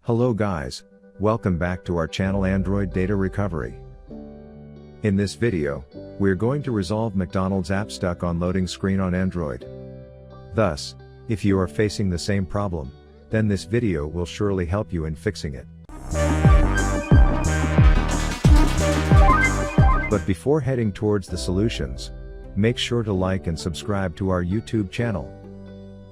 Hello guys, welcome back to our channel Android Data Recovery. In this video, we're going to resolve McDonald's app stuck on loading screen on Android. Thus, if you are facing the same problem, then this video will surely help you in fixing it. But before heading towards the solutions, make sure to like and subscribe to our YouTube channel.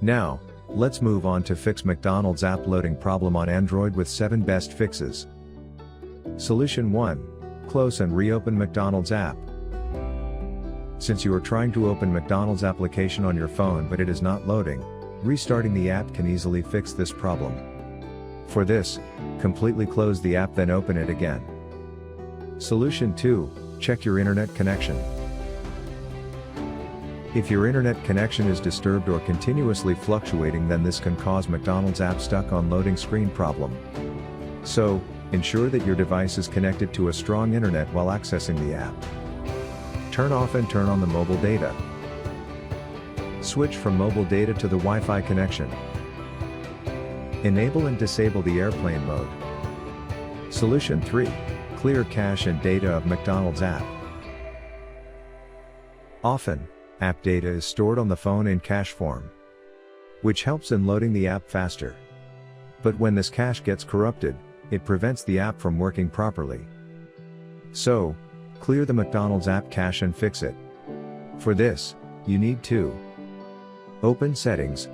Now, let's move on to fix McDonald's app loading problem on Android with 7 best fixes. Solution 1. Close and reopen McDonald's app. Since you are trying to open McDonald's application on your phone but it is not loading, restarting the app can easily fix this problem. For this, completely close the app then open it again. Solution 2. Check your internet connection. If your internet connection is disturbed or continuously fluctuating, then this can cause McDonald's app stuck on loading screen problem. So, ensure that your device is connected to a strong internet while accessing the app. Turn off and turn on the mobile data. Switch from mobile data to the Wi-Fi connection. Enable and disable the airplane mode. Solution 3. Clear cache and data of McDonald's app. Often, app data is stored on the phone in cache form, which helps in loading the app faster. But when this cache gets corrupted, it prevents the app from working properly. So, clear the McDonald's app cache and fix it. For this, you need to open Settings,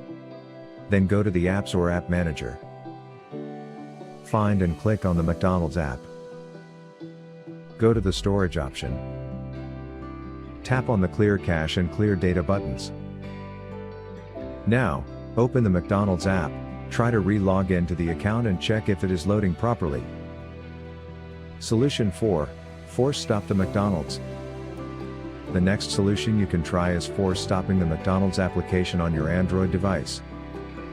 then go to the Apps or App Manager. Find and click on the McDonald's app. Go to the Storage option. Tap on the Clear Cache and Clear Data buttons. Now, open the McDonald's app, try to re-log into the account and check if it is loading properly. Solution 4. Force stop the McDonald's. The next solution you can try is force stopping the McDonald's application on your Android device.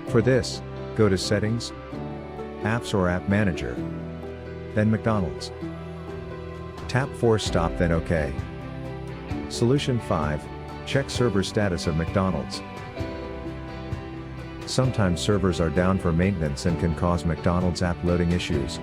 For this, go to Settings, Apps or App Manager, then McDonald's. Tap Force Stop then OK. Solution 5. Check server status of McDonald's. Sometimes servers are down for maintenance and can cause McDonald's app loading issues.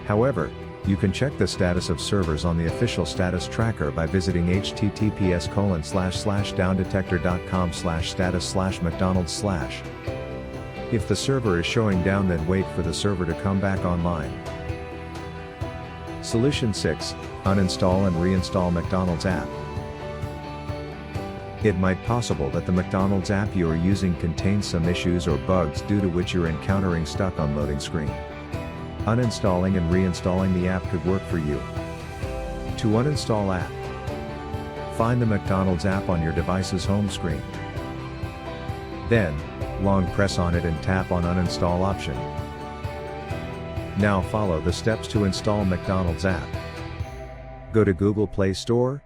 However, you can check the status of servers on the official status tracker by visiting https://downdetector.com/status/mcdonalds/. If the server is showing down, then wait for the server to come back online. Solution 6. Uninstall and reinstall McDonald's app. It might possible that the McDonald's app you are using contains some issues or bugs due to which you're encountering stuck on loading screen. Uninstalling and reinstalling the app could work for you. To uninstall app, find the McDonald's app on your device's home screen. Then, long press on it and tap on Uninstall option. Now follow the steps to install McDonald's app. Go to Google Play Store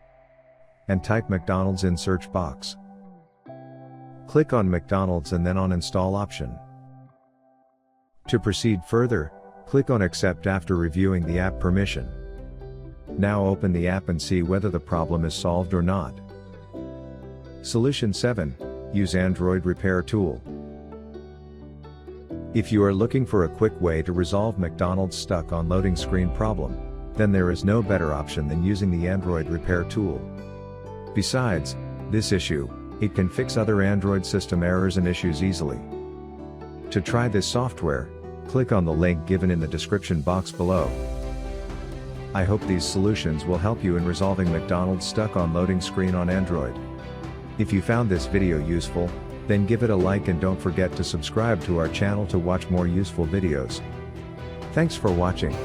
and type McDonald's in search box. Click on McDonald's and then on Install option. To proceed further, click on Accept after reviewing the app permission. Now open the app and see whether the problem is solved or not. Solution 7. Use Android Repair Tool. If you are looking for a quick way to resolve McDonald's stuck on loading screen problem, then there is no better option than using the Android Repair Tool. Besides this issue, it can fix other Android system errors and issues easily. To try this software, click on the link given in the description box below. I hope these solutions will help you in resolving McDonald's stuck on loading screen on Android. If you found this video useful, then give it a like and don't forget to subscribe to our channel to watch more useful videos. Thanks for watching.